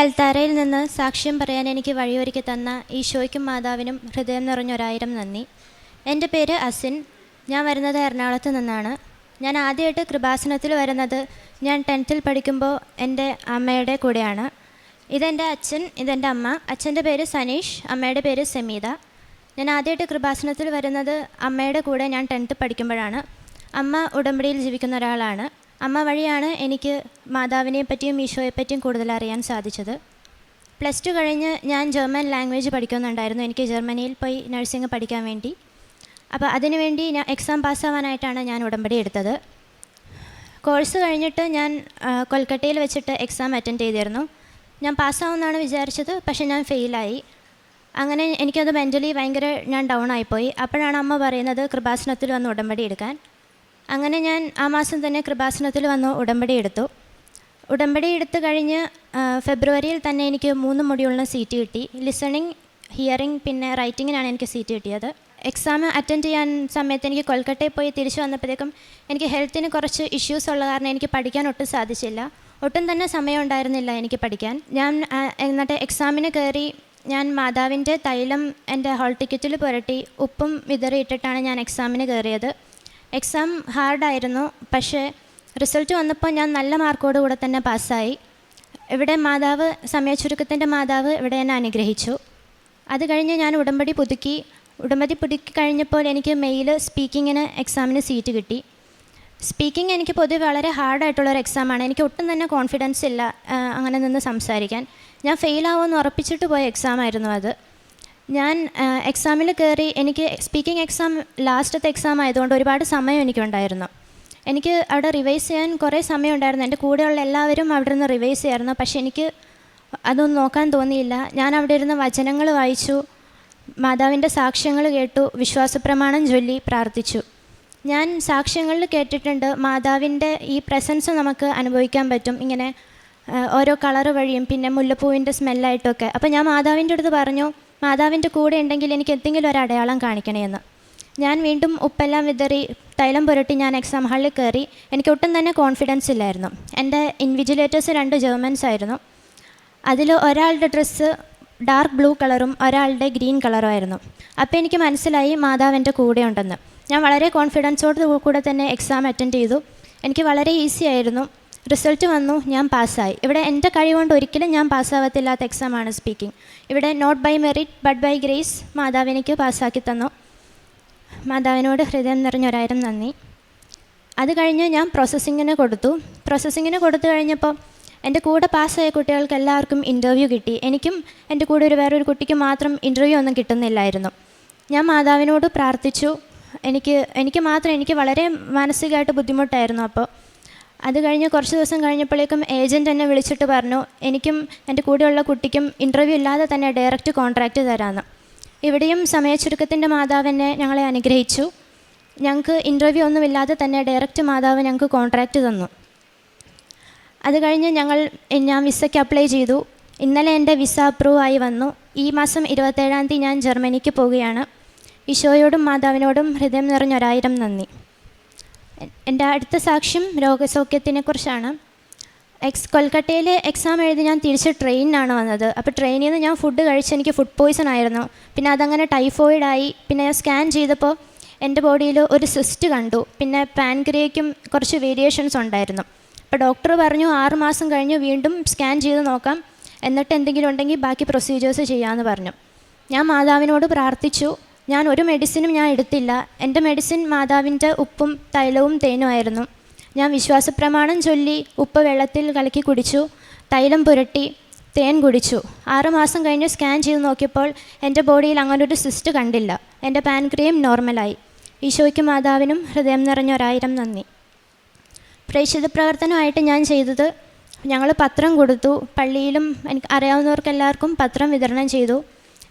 അൽത്താരയിൽ നിന്ന് സാക്ഷ്യം പറയാൻ എനിക്ക് വഴിയൊരുക്കി തന്ന ഈശോയ്ക്കും മാതാവിനും ഹൃദയം നിറഞ്ഞൊരായിരം നന്ദി. എൻ്റെ പേര് അസിൻ. ഞാൻ വരുന്നത് എറണാകുളത്ത് നിന്നാണ്. ഞാൻ ആദ്യമായിട്ട് കൃപാസനത്തിൽ വരുന്നത് ഞാൻ 10th പഠിക്കുമ്പോൾ എൻ്റെ അമ്മയുടെ കൂടെയാണ്. ഇതെൻ്റെ അച്ഛൻ, ഇതെൻ്റെ അമ്മ. അച്ഛൻ്റെ പേര് സനീഷ്, അമ്മയുടെ പേര് സെമീത. ഞാൻ ആദ്യമായിട്ട് കൃപാസനത്തിൽ വരുന്നത് അമ്മയുടെ കൂടെ ഞാൻ 10th പഠിക്കുമ്പോഴാണ്. അമ്മ ഉടമ്പടിയിൽ ജീവിക്കുന്ന ഒരാളാണ്. അമ്മ വഴിയാണ് എനിക്ക് മാതാവിനെ പറ്റിയും ഈശോയെപ്പറ്റിയും കൂടുതൽ അറിയാൻ സാധിച്ചത്. +2 കഴിഞ്ഞ് ഞാൻ ജർമ്മൻ ലാംഗ്വേജ് പഠിക്കുന്നുണ്ടായിരുന്നു. എനിക്ക് ജർമ്മനിയിൽ പോയി നഴ്സിംഗ് പഠിക്കാൻ വേണ്ടി. അപ്പോൾ അതിനുവേണ്ടി ഞാൻ എക്സാം പാസ്സാവാനായിട്ടാണ് ഞാൻ ഉടമ്പടി എടുത്തത്. കോഴ്സ് കഴിഞ്ഞിട്ട് ഞാൻ കൊൽക്കട്ടയിൽ വെച്ചിട്ട് എക്സാം അറ്റൻഡ് ചെയ്തിരുന്നു. ഞാൻ പാസ്സാവുമെന്നാണ് വിചാരിച്ചത്, പക്ഷേ ഞാൻ ഫെയിലായി. അങ്ങനെ എനിക്കത് മെൻ്റലി ഭയങ്കര ഞാൻ ഡൗൺ ആയിപ്പോയി. അപ്പോഴാണ് അമ്മ പറയുന്നത് കൃപാസനത്തിൽ വന്ന് ഉടമ്പടി എടുക്കാൻ. അങ്ങനെ ഞാൻ ആ മാസം തന്നെ കൃപാസനത്തിൽ വന്ന് ഉടമ്പടി എടുത്തു. ഉടമ്പടി എടുത്തു കഴിഞ്ഞ് ഫെബ്രുവരിയിൽ തന്നെ എനിക്ക് 3 മൊഡ്യൂളിന് സീറ്റ് കിട്ടി. ലിസണിങ്, ഹിയറിങ്, പിന്നെ റൈറ്റിങ്ങിനാണ് എനിക്ക് സീറ്റ് കിട്ടിയത്. എക്സാം അറ്റൻഡ് ചെയ്യാൻ സമയത്ത് എനിക്ക് കൊൽക്കട്ടയിൽ പോയി തിരിച്ചു വന്നപ്പോഴത്തേക്കും എനിക്ക് ഹെൽത്തിന് കുറച്ച് ഇഷ്യൂസ് ഉള്ള കാരണം എനിക്ക് പഠിക്കാൻ ഒട്ടും സാധിച്ചില്ല. ഒട്ടും തന്നെ സമയം ഉണ്ടായിരുന്നില്ല എനിക്ക് പഠിക്കാൻ. ഞാൻ എന്നിട്ട് എക്സാമിന് കയറി ഞാൻ മാതാവിൻ്റെ തൈലം എൻ്റെ ഹോൾ ടിക്കറ്റിൽ പുരട്ടി ഉപ്പും വിതറിയിട്ടിട്ടാണ് ഞാൻ എക്സാമിന് കയറിയത്. എക്സാം ഹാർഡായിരുന്നു, പക്ഷേ റിസൾട്ട് വന്നപ്പോൾ ഞാൻ നല്ല മാർക്കോട് കൂടെ തന്നെ പാസ്സായി. ഇവിടെ മാതാവ്, സമയച്ചുരുക്കത്തിൻ്റെ മാതാവ് ഇവിടെ എന്നെ അനുഗ്രഹിച്ചു. അത് കഴിഞ്ഞ് ഞാൻ ഉടമ്പടി പുതുക്കി കഴിഞ്ഞപ്പോൾ എനിക്ക് മെയിൽ സ്പീക്കിങ്ങിന് എക്സാമിന് സീറ്റ് കിട്ടി. സ്പീക്കിംഗ് എനിക്ക് പൊതുവെ വളരെ ഹാർഡായിട്ടുള്ളൊരു എക്സാമാണ്. എനിക്ക് ഒട്ടും തന്നെ കോൺഫിഡൻസ് ഇല്ല അങ്ങനെ നിന്ന് സംസാരിക്കാൻ. ഞാൻ ഫെയിലാവുമെന്ന് ഉറപ്പിച്ചിട്ട് പോയ എക്സാമായിരുന്നു അത്. ഞാൻ എക്സാമിൽ കയറി. എനിക്ക് സ്പീക്കിംഗ് എക്സാം ലാസ്റ്റത്തെ എക്സാം ആയതുകൊണ്ട് ഒരുപാട് സമയം എനിക്കുണ്ടായിരുന്നു. എനിക്ക് അവിടെ റിവൈസ് ചെയ്യാൻ കുറേ സമയം ഉണ്ടായിരുന്നു. എൻ്റെ കൂടെയുള്ള എല്ലാവരും അവിടെ നിന്ന് റിവൈസ് ചെയ്യായിരുന്നു, പക്ഷേ എനിക്ക് അതൊന്നും നോക്കാൻ തോന്നിയില്ല. ഞാൻ അവിടെ ഇരുന്ന് വചനങ്ങൾ വായിച്ചു, മാതാവിൻ്റെ സാക്ഷ്യങ്ങൾ കേട്ടു, വിശ്വാസപ്രമാണം ചൊല്ലി പ്രാർത്ഥിച്ചു. ഞാൻ സാക്ഷ്യങ്ങളിൽ കേട്ടിട്ടുണ്ട് മാതാവിൻ്റെ ഈ പ്രസൻസ് നമുക്ക് അനുഭവിക്കാൻ പറ്റും, ഇങ്ങനെ ഓരോ കളറ് വഴിയും, പിന്നെ മുല്ലപ്പൂവിൻ്റെ സ്മെല്ലായിട്ടൊക്കെ. അപ്പോൾ ഞാൻ മാതാവിൻ്റെ അടുത്ത് പറഞ്ഞു, മാതാവിൻ്റെ കൂടെ ഉണ്ടെങ്കിൽ എനിക്ക് എന്തെങ്കിലും ഒരു അടയാളം കാണിക്കണമെന്ന്. ഞാൻ വീണ്ടും ഉപ്പെല്ലാം വിതറി തൈലം പുരട്ടി ഞാൻ എക്സാം ഹാളിൽ കയറി. എനിക്ക് ഒട്ടും തന്നെ കോൺഫിഡൻസ് ഇല്ലായിരുന്നു. എൻ്റെ ഇൻവിജിലേറ്റേഴ്സ് 2 ജർമ്മൻസ് ആയിരുന്നു. അതിൽ ഒരാളുടെ ഡ്രസ്സ് ഡാർക്ക് ബ്ലൂ കളറും ഒരാളുടെ ഗ്രീൻ കളറും ആയിരുന്നു. അപ്പോൾ എനിക്ക് മനസ്സിലായി മാതാവ് എൻ്റെ കൂടെ ഉണ്ടെന്ന്. ഞാൻ വളരെ കോൺഫിഡൻസോട് കൂടെ തന്നെ എക്സാം അറ്റൻഡ് ചെയ്തു. എനിക്ക് വളരെ ഈസി ആയിരുന്നു. റിസൾട്ട് വന്നു, ഞാൻ പാസ്സായി. ഇവിടെ എൻ്റെ കഴിവുകൊണ്ട് ഒരിക്കലും ഞാൻ പാസ്സാവത്തില്ലാത്ത എക്സാമാണ് സ്പീക്കിംഗ്. ഇവിടെ not by merit but by grace മാതാവ് എനിക്ക് പാസ്സാക്കി തന്നു. മാതാവിനോട് ഹൃദയം നിറഞ്ഞൊരായിരം നന്ദി. അത് കഴിഞ്ഞ് ഞാൻ പ്രോസസ്സിങ്ങിന് കൊടുത്തു കഴിഞ്ഞപ്പോൾ എൻ്റെ കൂടെ പാസ്സായ കുട്ടികൾക്ക് എല്ലാവർക്കും ഇൻ്റർവ്യൂ കിട്ടി. എനിക്കും എൻ്റെ കൂടെ വേറൊരു കുട്ടിക്ക് മാത്രം ഇൻ്റർവ്യൂ ഒന്നും കിട്ടുന്നില്ലായിരുന്നു. ഞാൻ മാതാവിനോട് പ്രാർത്ഥിച്ചു. എനിക്ക് വളരെ മാനസികമായിട്ട് ബുദ്ധിമുട്ടായിരുന്നു. അപ്പോൾ അത് കഴിഞ്ഞ് കുറച്ച് ദിവസം കഴിഞ്ഞപ്പോഴേക്കും ഏജൻറ്റ് എന്നെ വിളിച്ചിട്ട് പറഞ്ഞു, എനിക്കും എൻ്റെ കൂടെയുള്ള കുട്ടിക്കും ഇൻ്റർവ്യൂ ഇല്ലാതെ തന്നെ ഡയറക്റ്റ് കോൺട്രാക്റ്റ് തരാമെന്ന്. ഇവിടെയും സമയച്ചുരുക്കത്തിൻ്റെ മാതാവ് എന്നെ ഞങ്ങളെ അനുഗ്രഹിച്ചു. ഞങ്ങൾക്ക് ഇൻ്റർവ്യൂ ഒന്നുമില്ലാതെ തന്നെ ഡയറക്റ്റ് മാതാവ് ഞങ്ങൾക്ക് കോൺട്രാക്റ്റ് തന്നു. അത് കഴിഞ്ഞ് ഞാൻ വിസയ്ക്ക് അപ്ലൈ ചെയ്തു. ഇന്നലെ എൻ്റെ വിസ അപ്രൂവ് ആയി വന്നു. ഈ മാസം 27-ാം തീയതി ഞാൻ ജർമ്മനിക്ക് പോവുകയാണ്. ഈശോയോടും മാതാവിനോടും ഹൃദയം നിറഞ്ഞൊരായിരം നന്ദി. എൻ്റെ അടുത്ത സാക്ഷ്യം രോഗസൗഖ്യത്തിനെക്കുറിച്ചാണ്. കൊൽക്കട്ടയിൽ എക്സാം എഴുതി ഞാൻ തിരിച്ച് ട്രെയിനിനാണ് വന്നത്. അപ്പോൾ ട്രെയിനിൽ നിന്ന് ഞാൻ ഫുഡ് കഴിച്ച് എനിക്ക് ഫുഡ് പോയ്സൺ ആയിരുന്നു. പിന്നെ അതങ്ങനെ ടൈഫോയിഡായി. പിന്നെ ഞാൻ സ്കാൻ ചെയ്തപ്പോൾ എൻ്റെ ബോഡിയിൽ ഒരു സിസ്റ്റ് കണ്ടു. പിന്നെ പാൻക്രിയയ്ക്കും കുറച്ച് വേരിയേഷൻസ് ഉണ്ടായിരുന്നു. അപ്പോൾ ഡോക്ടർ പറഞ്ഞു 6 മാസം കഴിഞ്ഞ് വീണ്ടും സ്കാൻ ചെയ്ത് നോക്കാം, എന്നിട്ട് എന്തെങ്കിലും ഉണ്ടെങ്കിൽ ബാക്കി പ്രൊസീജിയേഴ്സ് ചെയ്യാമെന്ന് പറഞ്ഞു. ഞാൻ മാതാവിനോട് പ്രാർത്ഥിച്ചു. ഞാൻ ഒരു മെഡിസിനും ഞാൻ എടുത്തില്ല. എൻ്റെ മെഡിസിൻ മാതാവിൻ്റെ ഉപ്പും തൈലവും തേനും ആയിരുന്നു. ഞാൻ വിശ്വാസപ്രമാണം ചൊല്ലി ഉപ്പ് വെള്ളത്തിൽ കലക്കി കുടിച്ചു, തൈലം പുരട്ടി തേൻ കുടിച്ചു. 6 മാസം കഴിഞ്ഞ് സ്കാൻ ചെയ്ത് നോക്കിയപ്പോൾ എൻ്റെ ബോഡിയിൽ അങ്ങനൊരു സിസ്റ്റ് കണ്ടില്ല. എൻ്റെ പാൻക്രിയം നോർമലായി. ഈശോയ്ക്കും മാതാവിനും ഹൃദയം നിറഞ്ഞൊരായിരം നന്ദി. പ്രേക്ഷിത പ്രവർത്തനമായിട്ട് ഞാൻ ചെയ്തത്, ഞങ്ങൾ പത്രം കൊടുത്തു. പള്ളിയിലും എനിക്ക് അറിയാവുന്നവർക്കെല്ലാവർക്കും പത്രം വിതരണം ചെയ്തു.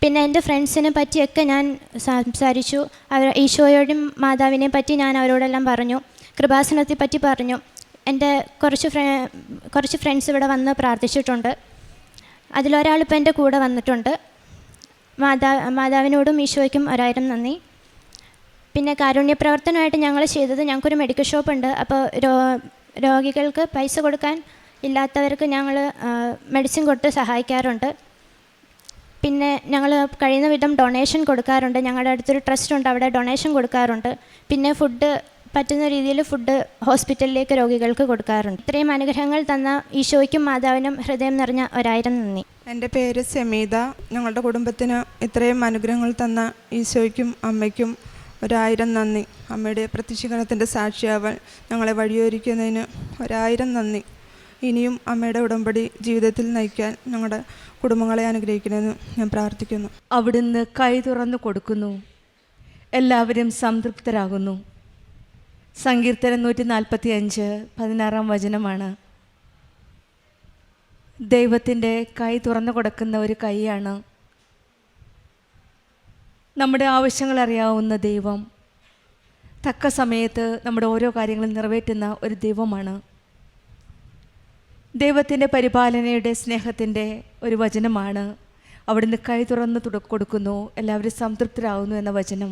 പിന്നെ എൻ്റെ ഫ്രണ്ട്സിനെ പറ്റിയൊക്കെ ഞാൻ സംസാരിച്ചു. ഈശോയോടും മാതാവിനെ പറ്റി ഞാൻ അവരോടെല്ലാം പറഞ്ഞു. കൃപാസനത്തെ പറ്റി പറഞ്ഞു. എൻ്റെ കുറച്ച് ഫ്രണ്ട്സ് ഇവിടെ വന്ന് പ്രാർത്ഥിച്ചിട്ടുണ്ട്. അതിലൊരാളിപ്പോൾ എൻ്റെ കൂടെ വന്നിട്ടുണ്ട്. മാതാവിനോടും ഈശോയ്ക്കും 1000 നന്ദി. പിന്നെ കാരുണ്യപ്രവർത്തനമായിട്ട് ഞങ്ങൾ ചെയ്തത്, ഞങ്ങൾക്കൊരു മെഡിക്കൽ ഷോപ്പുണ്ട്. അപ്പോൾ രോഗികൾക്ക് പൈസ കൊടുക്കാൻ ഇല്ലാത്തവർക്ക് ഞങ്ങൾ മെഡിസിൻ കൊടുത്ത് സഹായിക്കാറുണ്ട്. പിന്നെ ഞങ്ങൾ കഴിയുന്ന വിധം ഡൊണേഷൻ കൊടുക്കാറുണ്ട്. ഞങ്ങളുടെ അടുത്തൊരു ട്രസ്റ്റ് ഉണ്ട്, അവിടെ ഡൊണേഷൻ കൊടുക്കാറുണ്ട്. പിന്നെ ഫുഡ് പറ്റുന്ന രീതിയിൽ ഫുഡ് ഹോസ്പിറ്റലിലേക്ക് രോഗികൾക്ക് കൊടുക്കാറുണ്ട്. ഇത്രയും അനുഗ്രഹങ്ങൾ തന്ന ഈശോയ്ക്കും മാതാവിനും ഹൃദയം നിറഞ്ഞ 1000 നന്ദി. എൻ്റെ പേര് സെമീത. ഞങ്ങളുടെ കുടുംബത്തിന് ഇത്രയും അനുഗ്രഹങ്ങൾ തന്ന ഈശോയ്ക്കും അമ്മയ്ക്കും 1000 നന്ദി. അമ്മയുടെ പ്രത്യക്ഷീകരണത്തിൻ്റെ സാക്ഷിയാവാൻ ഞങ്ങളെ വഴിയൊരുക്കുന്നതിന് 1000 നന്ദി. ഇനിയും അമ്മയുടെ ഉടമ്പടി ജീവിതത്തിൽ നയിക്കാൻ ഞങ്ങളുടെ കുടുംബങ്ങളെ അനുഗ്രഹിക്കണമെന്ന് ഞാൻ പ്രാർത്ഥിക്കുന്നു. അവിടുന്ന് കൈ തുറന്നു കൊടുക്കുന്നു, എല്ലാവരും സംതൃപ്തരാകുന്നു. സങ്കീർത്തനം 145:16 വചനമാണ്. ദൈവത്തിൻ്റെ കൈ തുറന്നു കൊടുക്കുന്ന ഒരു കൈയാണ്. നമ്മുടെ ആവശ്യങ്ങൾ അറിയാവുന്ന ദൈവം തക്ക സമയത്ത് നമ്മുടെ ഓരോ കാര്യങ്ങളും നിറവേറ്റുന്ന ഒരു ദൈവമാണ്. ദൈവത്തിൻ്റെ പരിപാലനയുടെ സ്നേഹത്തിൻ്റെ ഒരു വചനമാണ് അവിടുന്ന് കൈ തുറന്ന് കൊടുക്കുന്നു, എല്ലാവരും സംതൃപ്തരാകുന്നു എന്ന വചനം.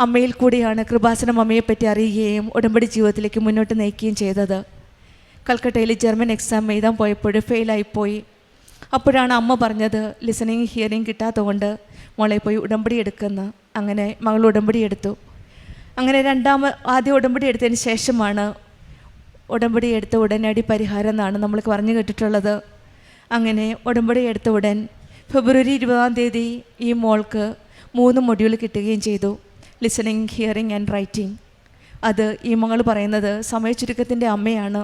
അമ്മയിൽ കൂടിയാണ് കൃപാസനം അമ്മയെപ്പറ്റി അറിയുകയും ഉടമ്പടി ജീവിതത്തിലേക്ക് മുന്നോട്ട് നയിക്കുകയും ചെയ്തത്. കൽക്കട്ടയിൽ ജർമ്മൻ എക്സാം എഴുതാൻ പോയപ്പോൾ ഫെയിലായിപ്പോയി. അപ്പോഴാണ് അമ്മ പറഞ്ഞത് ലിസണിങ് ഹിയറിങ് കിട്ടാത്തതുകൊണ്ട് മോളെ പോയി ഉടമ്പടി എടുക്കുന്ന. അങ്ങനെ മകൾ ഉടമ്പടി എടുത്തു. അങ്ങനെ ആദ്യം ഉടമ്പടി എടുത്തതിന് ശേഷമാണ് ഉടമ്പടി എടുത്ത ഉടനടി പരിഹാരം എന്നാണ് നമ്മൾ പറഞ്ഞു കേട്ടിട്ടുള്ളത്. അങ്ങനെ ഉടമ്പടി എടുത്ത ഉടൻ ഫെബ്രുവരി 20 ഈ മോൾക്ക് 3 മൊഡ്യൂൾ കിട്ടുകയും ചെയ്തു, ലിസണിങ് ഹിയറിങ് ആൻഡ് റൈറ്റിംഗ്. അത് ഈ മകൾ പറയുന്നത് സമയച്ചുരുക്കത്തിൻ്റെ അമ്മയാണ്.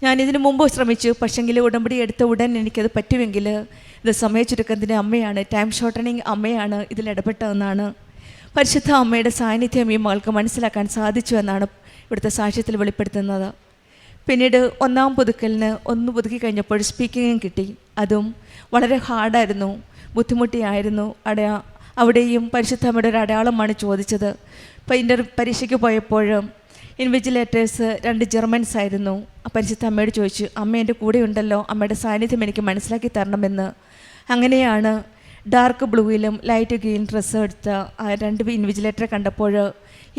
ഞാനിതിനു മുമ്പ് ശ്രമിച്ചു, പക്ഷെങ്കിൽ ഉടമ്പടി എടുത്ത ഉടൻ എനിക്കത് പറ്റുമെങ്കിൽ ഇത് സമയച്ചുരുക്കത്തിൻ്റെ അമ്മയാണ്, ടൈം ഷോർട്ടനിങ് അമ്മയാണ് ഇതിൽ ഇടപെട്ടതെന്നാണ്. പരിശുദ്ധ അമ്മയുടെ സാന്നിധ്യം ഈ മകൾക്ക് മനസ്സിലാക്കാൻ സാധിച്ചു എന്നാണ് ഇവിടുത്തെ സാക്ഷ്യത്തിൽ വെളിപ്പെടുത്തുന്നത്. പിന്നീട് 1-ാം പുതുക്കലിന് 1 പുതുക്കി കഴിഞ്ഞപ്പോൾ സ്പീക്കിങ്ങും കിട്ടി. അതും വളരെ ഹാർഡായിരുന്നു, ബുദ്ധിമുട്ടിയായിരുന്നു. അവിടെയും പരിശുദ്ധ അമ്മയുടെ ഒരു അടയാളമാണ് ചോദിച്ചത്. ഇപ്പോൾ പരീക്ഷയ്ക്ക് പോയപ്പോഴും ഇൻവിജിലേറ്റേഴ്സ് 2 ജർമ്മൻസ് ആയിരുന്നു. പരിശുദ്ധ അമ്മയോട് ചോദിച്ചു, അമ്മ എൻ്റെ കൂടെ ഉണ്ടല്ലോ, അമ്മയുടെ സാന്നിധ്യം എനിക്ക് മനസ്സിലാക്കി തരണമെന്ന്. അങ്ങനെയാണ് ഡാർക്ക് ബ്ലൂയിലും ലൈറ്റ് ഗ്രീൻ ഡ്രസ്സ് എടുത്ത 2 ഇൻവിജിലേറ്ററെ കണ്ടപ്പോൾ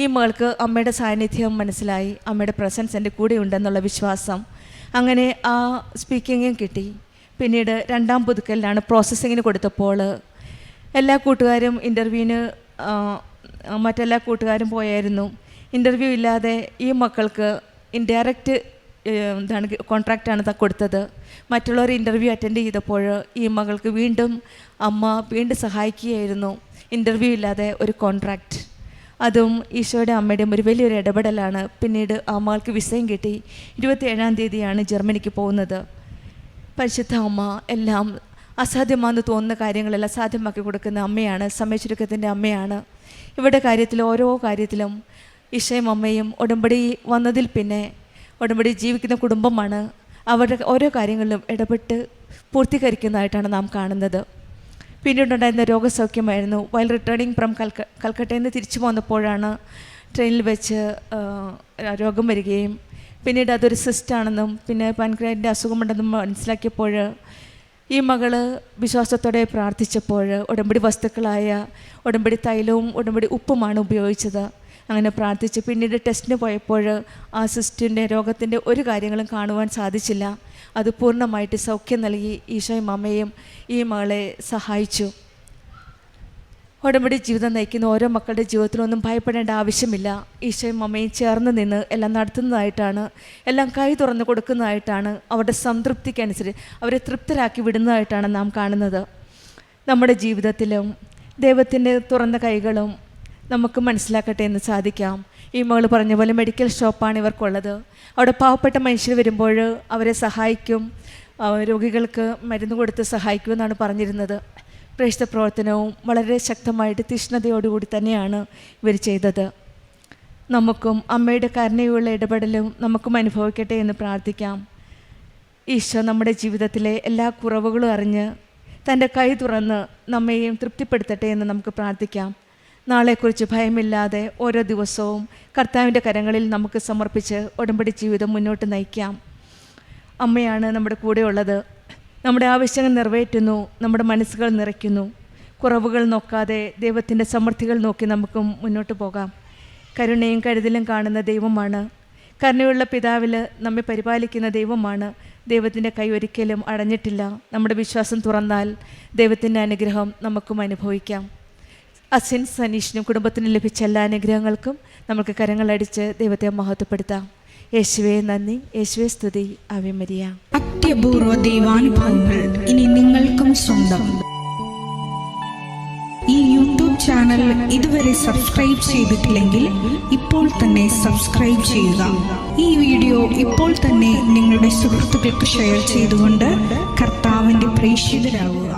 ഈ മകൾക്ക് അമ്മയുടെ സാന്നിധ്യം മനസ്സിലായി, അമ്മയുടെ പ്രസൻസ് എൻ്റെ കൂടെ ഉണ്ടെന്നുള്ള വിശ്വാസം. അങ്ങനെ ആ സ്പീക്കിങ്ങും കിട്ടി. പിന്നീട് 2-ാം പുതുക്കലിലാണ് പ്രോസസ്സിങ്ങിന് കൊടുത്തപ്പോൾ എല്ലാ കൂട്ടുകാരും ഇൻ്റർവ്യൂവിന് മറ്റെല്ലാ കൂട്ടുകാരും പോയായിരുന്നു. ഇൻ്റർവ്യൂ ഇല്ലാതെ ഈ മക്കൾക്ക് ഇൻഡയറക്റ്റ് കോൺട്രാക്റ്റാണ് കൊടുത്തത്. മറ്റുള്ളവർ ഇൻ്റർവ്യൂ അറ്റൻഡ് ചെയ്തപ്പോൾ ഈ മകൾക്ക് അമ്മ വീണ്ടും സഹായിക്കുകയായിരുന്നു. ഇൻ്റർവ്യൂ ഇല്ലാതെ ഒരു കോൺട്രാക്റ്റ്, അതും ഈശോയുടെ അമ്മയുടെയും ഒരു വലിയൊരു ഇടപെടലാണ്. പിന്നീട് ആ മകൾക്ക് വിസയും കിട്ടി. 27-ാം തീയതിയാണ് ജർമ്മനിക്ക് പോകുന്നത്. പരിശുദ്ധ അമ്മ എല്ലാം അസാധ്യമാണെന്ന് തോന്നുന്ന കാര്യങ്ങളെല്ലാം സാധ്യമാക്കി കൊടുക്കുന്ന അമ്മയാണ്, സമയച്ചുരുക്കത്തിൻ്റെ അമ്മയാണ്. ഇവിടെ ഓരോ കാര്യത്തിലും ഈശോയും അമ്മയും ഉടമ്പടി വന്നതിൽ പിന്നെ ഉടമ്പടി ജീവിക്കുന്ന കുടുംബമാണ്. അവരുടെ ഓരോ കാര്യങ്ങളിലും ഇടപെട്ട് പൂർത്തീകരിക്കുന്നതായിട്ടാണ് നാം കാണുന്നത്. പിന്നീടുണ്ടായിരുന്ന രോഗസൗഖ്യമായിരുന്നു. വൈൽ റിട്ടേണിങ് ഫ്രം കൽക്കട്ടയിൽ നിന്ന് തിരിച്ചു പോന്നപ്പോഴാണ് ട്രെയിനിൽ വെച്ച് രോഗം വരികയും പിന്നീട് അതൊരു സിസ്റ്റാണെന്നും പിന്നെ പാൻക്രിയാറ്റിൻ്റെ അസുഖമുണ്ടെന്നും മനസ്സിലാക്കിയപ്പോൾ ഈ മകള് വിശ്വാസത്തോടെ പ്രാർത്ഥിച്ചപ്പോൾ ഉടമ്പടി വസ്തുക്കളായ ഉടമ്പടി തൈലവും ഉടമ്പടി ഉപ്പുമാണ് ഉപയോഗിച്ചത്. അങ്ങനെ പ്രാർത്ഥിച്ച് പിന്നീട് ടെസ്റ്റിന് പോയപ്പോൾ ആ സിസ്റ്റിൻ്റെ രോഗത്തിൻ്റെ ഒരു കാര്യങ്ങളും കാണുവാൻ സാധിച്ചില്ല. അത് പൂർണ്ണമായിട്ട് സൗഖ്യം നൽകി ഈശോയും അമ്മയും ഈ മകളെ സഹായിച്ചു. ഉടമ്പടി ജീവിതം നയിക്കുന്ന ഓരോ മക്കളുടെ ജീവിതത്തിലൊന്നും ഭയപ്പെടേണ്ട ആവശ്യമില്ല. ഈശോയും അമ്മയും ചേർന്ന് നിന്ന് എല്ലാം നടത്തുന്നതായിട്ടാണ്, എല്ലാം കൈ തുറന്ന് കൊടുക്കുന്നതായിട്ടാണ്, അവരുടെ സംതൃപ്തിക്കനുസരിച്ച് അവരെ തൃപ്തരാക്കി വിടുന്നതായിട്ടാണ് നാം കാണുന്നത്. നമ്മുടെ ജീവിതത്തിലും ദൈവത്തിൻ്റെ തുറന്ന കൈകളും നമുക്ക് മനസ്സിലാക്കട്ടെ എന്ന് സാധിക്കാം. ഈ മകൾ പറഞ്ഞ പോലെ മെഡിക്കൽ ഷോപ്പാണ് ഇവർക്കുള്ളത്. അവിടെ പാവപ്പെട്ട മനുഷ്യർ വരുമ്പോൾ അവരെ സഹായിക്കും, രോഗികൾക്ക് മരുന്ന് കൊടുത്ത് സഹായിക്കുമെന്നാണ് പറഞ്ഞിരുന്നത്. പ്രേക്ഷിത പ്രവർത്തനവും വളരെ ശക്തമായിട്ട് തീഷ്ണതയോടുകൂടി തന്നെയാണ് ഇവർ ചെയ്തത്. നമുക്കും അമ്മയുടെ കരുണയുള്ള ഇടപെടലും നമുക്കും അനുഭവിക്കട്ടെ എന്ന് പ്രാർത്ഥിക്കാം. ഈശോ നമ്മുടെ ജീവിതത്തിലെ എല്ലാ കുറവുകളും അറിഞ്ഞ് തൻ്റെ കൈ തുറന്ന് നമ്മെയും തൃപ്തിപ്പെടുത്തട്ടെ എന്ന് നമുക്ക് പ്രാർത്ഥിക്കാം. നാളെക്കുറിച്ച് ഭയമില്ലാതെ ഓരോ ദിവസവും കർത്താവിൻ്റെ കരങ്ങളിൽ നമുക്ക് സമർപ്പിച്ച് ഉടമ്പടി ജീവിതം മുന്നോട്ട് നയിക്കാം. അമ്മയാണ് നമ്മുടെ കൂടെയുള്ളത്. നമ്മുടെ ആവശ്യങ്ങൾ നിറവേറ്റുന്നു, നമ്മുടെ മനസ്സുകൾ നിറയ്ക്കുന്നു. കുറവുകൾ നോക്കാതെ ദൈവത്തിൻ്റെ സമൃദ്ധികൾ നോക്കി നമുക്കും മുന്നോട്ട് പോകാം. കരുണയും കരുതലും കാണുന്ന ദൈവമാണ്. കരുണയുള്ള പിതാവിൽ നമ്മെ പരിപാലിക്കുന്ന ദൈവമാണ്. ദൈവത്തിൻ്റെ കൈ ഒരിക്കലും അടഞ്ഞിട്ടില്ല. നമ്മുടെ വിശ്വാസം തുറന്നാൽ ദൈവത്തിൻ്റെ അനുഗ്രഹം നമുക്കും അനുഭവിക്കാം. അസിൻ സനീഷിനും കുടുംബത്തിനും ലഭിച്ച എല്ലാ അനുഗ്രഹങ്ങൾക്കും നമുക്ക് കരങ്ങളടിച്ച് ദൈവത്തെ മഹത്വപ്പെടുത്താം. യേശുവേ നന്ദി, യേശുവേ സ്തുതി, ആവേ മരിയ. അത്യപൂർവ ദൈവാനുഭവങ്ങൾ ഇനി നിങ്ങൾക്കും സ്വന്തം. ഈ യൂട്യൂബ് ചാനൽ ഇതുവരെ സബ്സ്ക്രൈബ് ചെയ്തിട്ടില്ലെങ്കിൽ ഇപ്പോൾ തന്നെ സബ്സ്ക്രൈബ് ചെയ്യുക. ഈ വീഡിയോ ഇപ്പോൾ തന്നെ നിങ്ങളുടെ സുഹൃത്തുക്കൾക്ക് ഷെയർ ചെയ്തുകൊണ്ട് കർത്താവിൻ്റെ പ്രേക്ഷിതരാകുക.